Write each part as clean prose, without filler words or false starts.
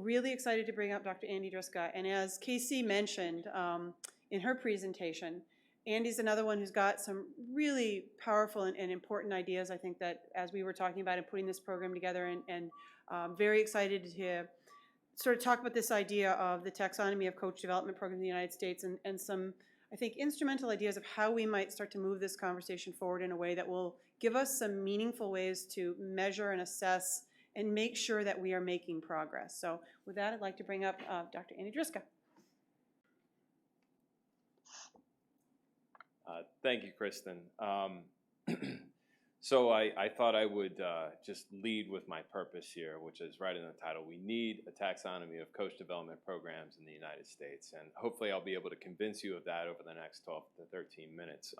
really excited to bring up Dr. Andy Driska. And as Casey mentioned in her presentation, Andy's another one who's got some really powerful and important ideas, I think, that as we were talking about and putting this program together, and very excited to sort of talk about this idea of the taxonomy of coach development programs in the United States, and some, I think, instrumental ideas of how we might start to move this conversation forward in a way that will give us some meaningful ways to measure and assess and make sure that we are making progress. So with that, I'd like to bring up Dr. Andy Driska. Thank you, Kristen. So I thought I would just lead with my purpose here, which is right in the title. We need a taxonomy of coach development programs in the United States, and hopefully I'll be able to convince you of that over the next 12 to 13 minutes.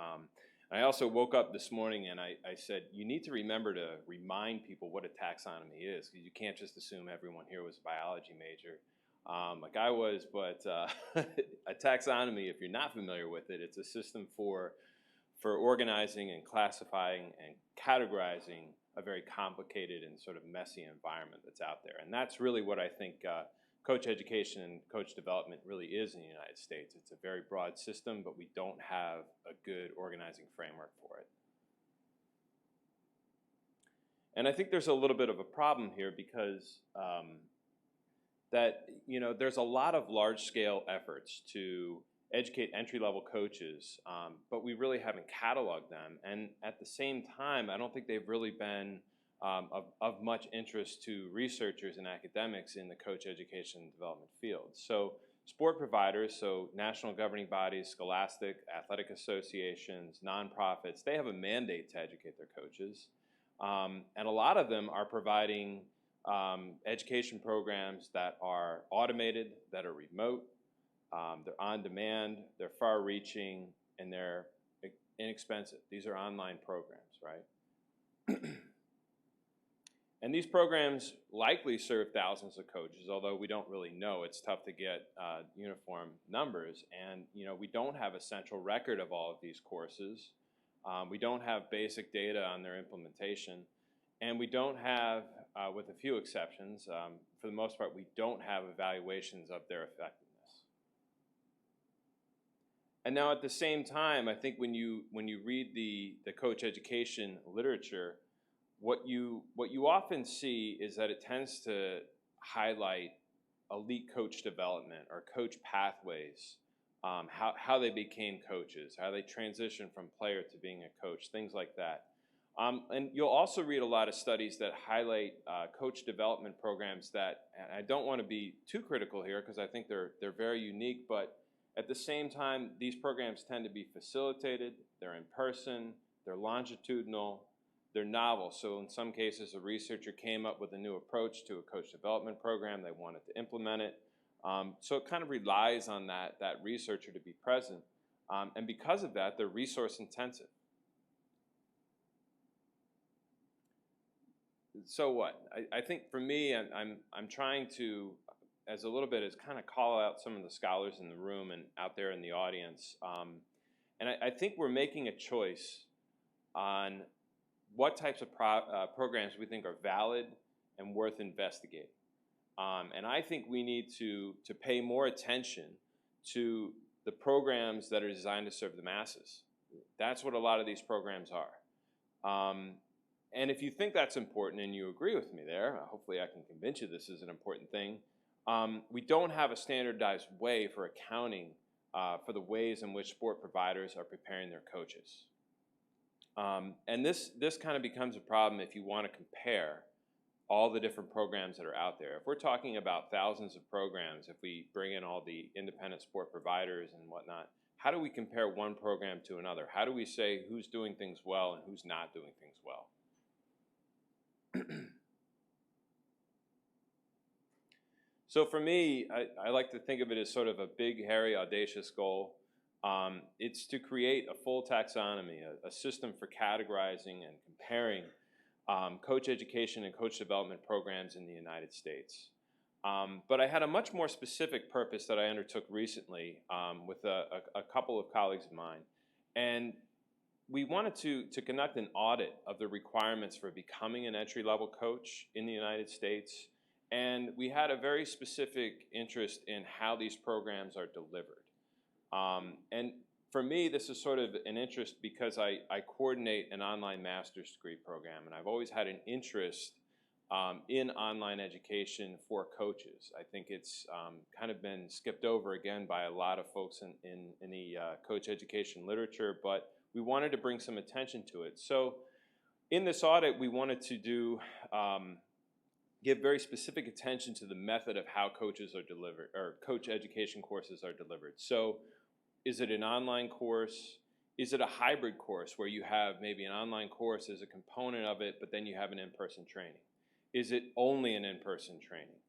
I also woke up this morning and I said, you need to remember to remind people what a taxonomy is, because you can't just assume everyone here was a biology major. Like I was, but a taxonomy, if you're not familiar with it, it's a system for organizing and classifying and categorizing a very complicated and sort of messy environment that's out there. And that's really what I think coach education and coach development really is in the United States. It's a very broad system, but we don't have a good organizing framework for it. And I think there's a little bit of a problem here because there's a lot of large-scale efforts to educate entry-level coaches, but we really haven't cataloged them. And at the same time, I don't think they've really been of much interest to researchers and academics in the coach education and development field. So sport providers, so national governing bodies, scholastic, athletic associations, nonprofits, they have a mandate to educate their coaches. And a lot of them are providing education programs that are automated, that are remote, they're on demand, they're far-reaching, and they're inexpensive. These are online programs, right? And these programs likely serve thousands of coaches, although we don't really know. It's tough to get uniform numbers, and we don't have a central record of all of these courses. We don't have basic data on their implementation, and we don't have, with a few exceptions, for the most part, we don't have evaluations of their effectiveness. And now at the same time, I think when you read the coach education literature, what you often see is that it tends to highlight elite coach development or coach pathways, how they became coaches, how they transitioned from player to being a coach, things like that. And you'll also read a lot of studies that highlight coach development programs that, and I don't want to be too critical here because I think they're very unique, but at the same time, these programs tend to be facilitated, they're in person, they're longitudinal, they're novel. So in some cases, a researcher came up with a new approach to a coach development program, they wanted to implement it. So it kind of relies on that researcher to be present. And because of that, they're resource intensive. So what? I think for me, I'm trying to, as a little bit, is kind of call out some of the scholars in the room and out there in the audience. And I think we're making a choice on what types of programs we think are valid and worth investigating. And I think we need to pay more attention to the programs that are designed to serve the masses. That's what a lot of these programs are. And if you think that's important and you agree with me there, hopefully I can convince you this is an important thing. We don't have a standardized way for accounting for the ways in which sport providers are preparing their coaches. And this kind of becomes a problem if you want to compare all the different programs that are out there. If we're talking about thousands of programs, if we bring in all the independent sport providers and whatnot, how do we compare one program to another? How do we say who's doing things well and who's not doing things well? So for me, I like to think of it as sort of a big, hairy, audacious goal. It's to create a full taxonomy, a system for categorizing and comparing coach education and coach development programs in the United States. But I had a much more specific purpose that I undertook recently with a couple of colleagues of mine. And we wanted to conduct an audit of the requirements for becoming an entry-level coach in the United States And we had a very specific interest in how these programs are delivered. And for me, this is sort of an interest because I coordinate an online master's degree program, and I've always had an interest in online education for coaches. I think it's kind of been skipped over again by a lot of folks in the coach education literature, but we wanted to bring some attention to it. So in this audit, we wanted to do give very specific attention to the method of how coaches are delivered, or coach education courses are delivered. So is it an online course? Is it a hybrid course where you have maybe an online course as a component of it, but then you have an in-person training? Is it only an in-person training?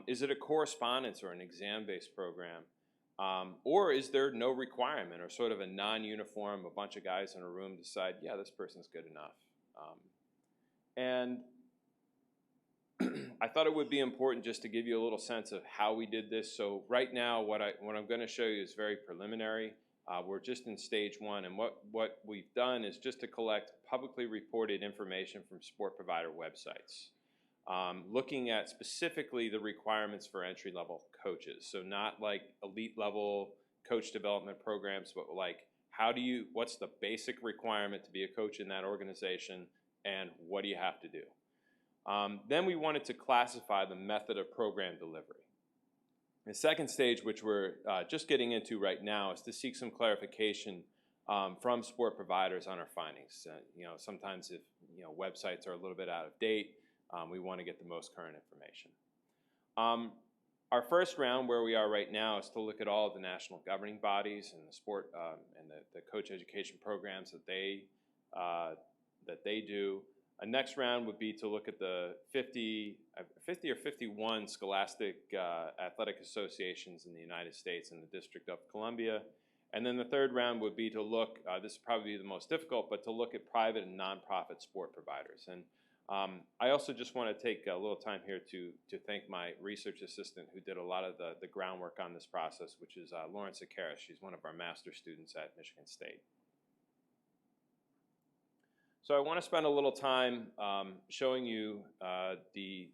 Is it a correspondence or an exam-based program? Or is there no requirement, or sort of a non-uniform, a bunch of guys in a room decide, yeah, this person's good enough? And I thought it would be important just to give you a little sense of how we did this. So right now, what I'm going to show you is very preliminary. We're just in stage one, and what we've done is just to collect publicly reported information from sport provider websites, looking at specifically the requirements for entry-level coaches. So not like elite-level coach development programs, but like what's the basic requirement to be a coach in that organization, and what do you have to do? Then we wanted to classify the method of program delivery. The second stage, which we're just getting into right now, is to seek some clarification from sport providers on our findings. Sometimes if websites are a little bit out of date, we want to get the most current information. Our first round, where we are right now, is to look at all of the national governing bodies and the sport and the coach education programs that they do. A next round would be to look at the 50 or 51 scholastic athletic associations in the United States and the District of Columbia. And then the third round would be to look, this is probably the most difficult, but to look at private and nonprofit sport providers. And I also just want to take a little time here to thank my research assistant who did a lot of the groundwork on this process, which is Lauren Sakaris. She's one of our master students at Michigan State. So I want to spend a little time showing you the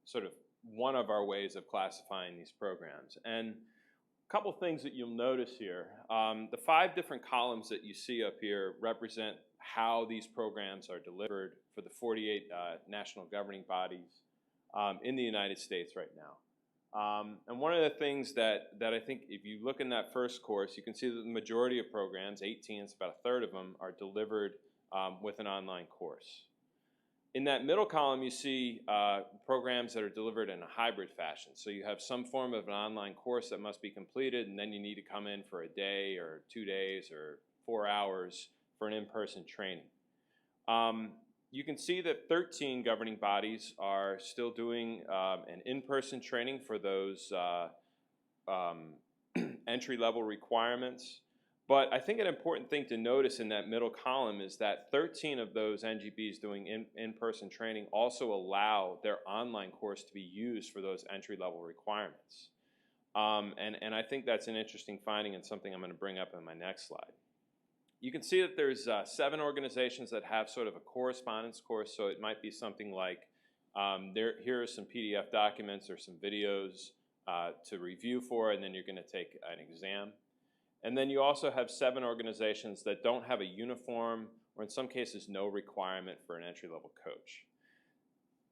sort of one of our ways of classifying these programs. And a couple things that you'll notice here. The 5 different columns that you see up here represent how these programs are delivered for the 48 national governing bodies in the United States right now. And one of the things that I think, if you look in that first course, you can see that the majority of programs, 18, it's about a third of them, are delivered with an online course. In that middle column, you see programs that are delivered in a hybrid fashion. So you have some form of an online course that must be completed, and then you need to come in for a day or 2 days or 4 hours for an in-person training. You can see that 13 governing bodies are still doing an in-person training for those entry-level requirements. But I think an important thing to notice in that middle column is that 13 of those NGBs doing in-person training also allow their online course to be used for those entry-level requirements. And I think that's an interesting finding and something I'm going to bring up in my next slide. You can see that there's 7 organizations that have sort of a correspondence course, so it might be something like here are some PDF documents or some videos to review for, and then you're going to take an exam. And then you also have 7 organizations that don't have a uniform, or in some cases no requirement for an entry-level coach.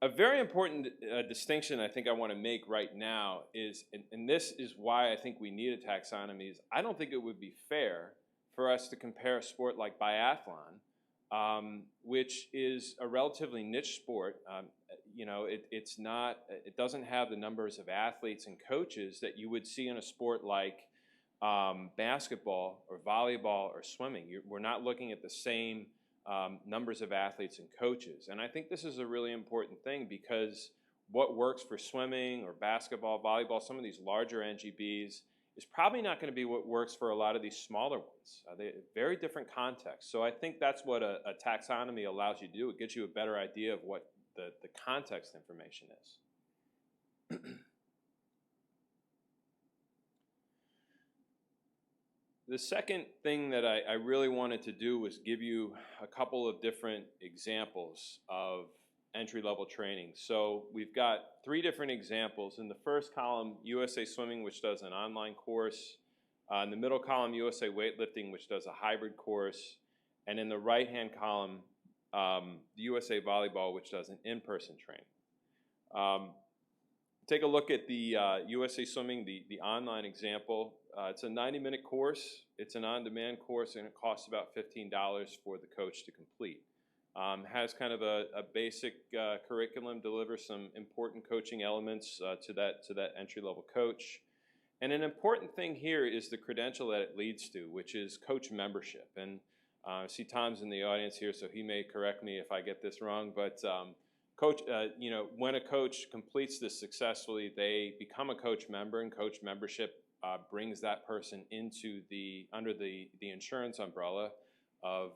A very important distinction I think I want to make right now is, and this is why I think we need a taxonomy, is I don't think it would be fair for us to compare a sport like biathlon, which is a relatively niche sport. It doesn't have the numbers of athletes and coaches that you would see in a sport like basketball or volleyball or swimming. We're not looking at the same numbers of athletes and coaches. And I think this is a really important thing, because what works for swimming or basketball, volleyball, some of these larger NGBs, is probably not going to be what works for a lot of these smaller ones. They're very different contexts. So I think that's what a taxonomy allows you to do. It gives you a better idea of what the context information is. The second thing that I really wanted to do was give you a couple of different examples of entry-level training. So we've got 3 different examples. In the first column, USA Swimming, which does an online course. In the middle column, USA Weightlifting, which does a hybrid course. And in the right-hand column, the USA Volleyball, which does an in-person training. Take a look at the USA Swimming, the online example. It's a 90-minute course. It's an on-demand course, and it costs about $15 for the coach to complete. Has kind of a basic curriculum, delivers some important coaching elements to that entry-level coach. And an important thing here is the credential that it leads to, which is coach membership. And I see Tom's in the audience here, so he may correct me if I get this wrong. But coach, when a coach completes this successfully, they become a coach member, and coach membership brings that person into under the insurance umbrella of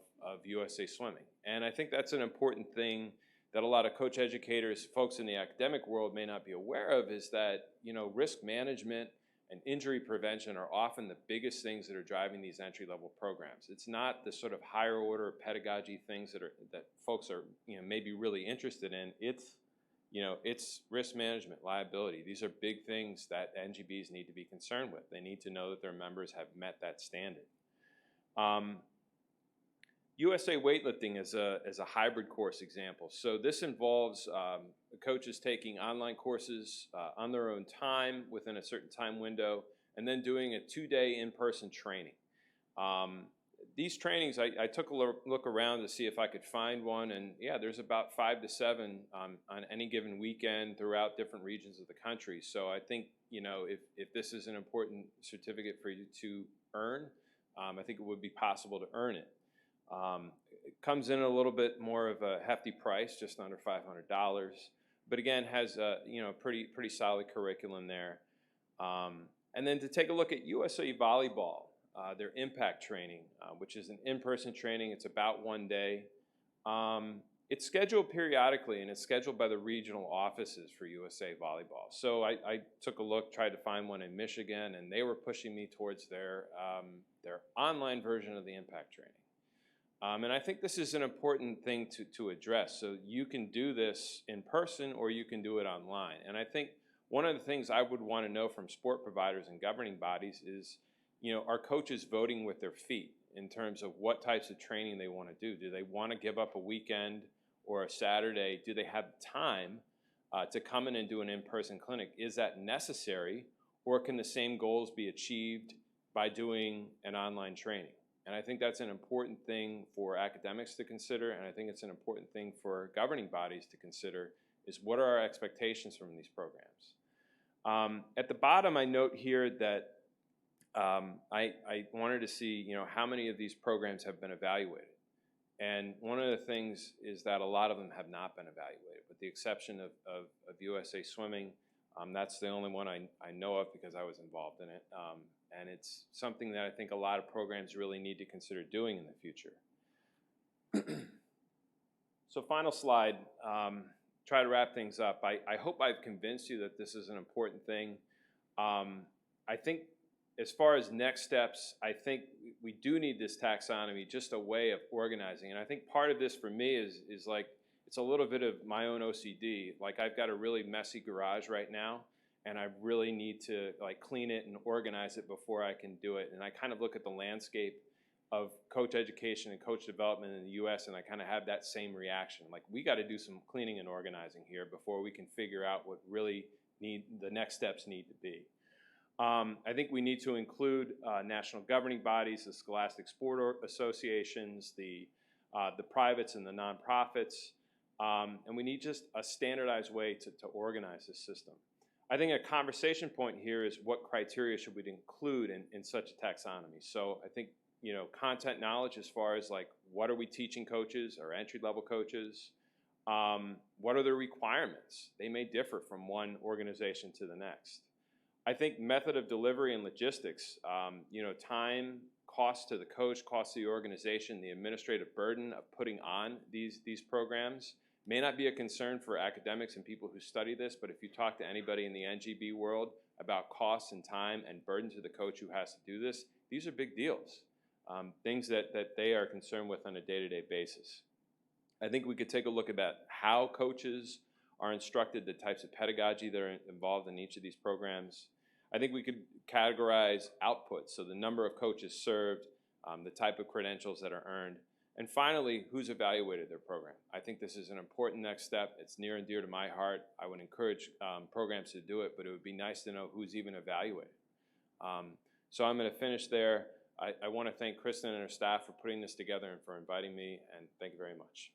USA Swimming. And I think that's an important thing that a lot of coach educators, folks in the academic world, may not be aware of, is that risk management and injury prevention are often the biggest things that are driving these entry-level programs. It's not the sort of higher order pedagogy things that folks are maybe really interested in. It's risk management, liability. These are big things that NGBs need to be concerned with. They need to know that their members have met that standard. USA Weightlifting is a hybrid course example. So this involves coaches taking online courses on their own time within a certain time window, and then doing a 2-day in-person training. These trainings, I took a look around to see if I could find one, and yeah, there's about 5 to 7 on any given weekend throughout different regions of the country. So I think if this is an important certificate for you to earn, I think it would be possible to earn it. It comes in a little bit more of a hefty price, just under $500, but again has a pretty solid curriculum there. And then to take a look at USA Volleyball, their impact training, which is an in-person training. It's about 1 day. It's scheduled periodically, and it's scheduled by the regional offices for USA Volleyball. So I took a look, tried to find one in Michigan, and they were pushing me towards their online version of the impact training. And I think this is an important thing to address. So you can do this in person, or you can do it online. And I think one of the things I would want to know from sport providers and governing bodies is, are coaches voting with their feet in terms of what types of training they want to do? Do they want to give up a weekend or a Saturday? Do they have time to come in and do an in-person clinic? Is that necessary, or can the same goals be achieved by doing an online training? And I think that's an important thing for academics to consider, and I think it's an important thing for governing bodies to consider, is what are our expectations from these programs? At the bottom, I note here that I wanted to see, how many of these programs have been evaluated. And one of the things is that a lot of them have not been evaluated, with the exception of USA Swimming. That's the only one I know of because I was involved in it. And it's something that I think a lot of programs really need to consider doing in the future. So final slide, try to wrap things up. I hope I've convinced you that this is an important thing. I think as far as next steps, I think we do need this taxonomy, just a way of organizing. And I think part of this for me is like, it's a little bit of my own OCD. Like, I've got a really messy garage right now, and I really need to clean it and organize it before I can do it. And I kind of look at the landscape of coach education and coach development in the US, and I kind of have that same reaction. Like, we got to do some cleaning and organizing here before we can figure out what really the next steps need to be. I think we need to include national governing bodies, the scholastic sport associations, the privates and the nonprofits, and we need just a standardized way to organize this system. I think a conversation point here is what criteria should we include in such a taxonomy. So I think, content knowledge as far as what are we teaching coaches or entry-level coaches? What are the requirements? They may differ from one organization to the next. I think method of delivery and logistics, time, cost to the coach, cost to the organization, the administrative burden of putting on these programs may not be a concern for academics and people who study this, but if you talk to anybody in the NGB world about costs and time and burden to the coach who has to do this, these are big deals, things that they are concerned with on a day-to-day basis. I think we could take a look at that, how coaches are instructed, the types of pedagogy that are involved in each of these programs. I think we could categorize outputs, so the number of coaches served, the type of credentials that are earned, and finally, who's evaluated their program. I think this is an important next step. It's near and dear to my heart. I would encourage programs to do it, but it would be nice to know who's even evaluated. So I'm going to finish there. I want to thank Kristen and her staff for putting this together and for inviting me, and thank you very much.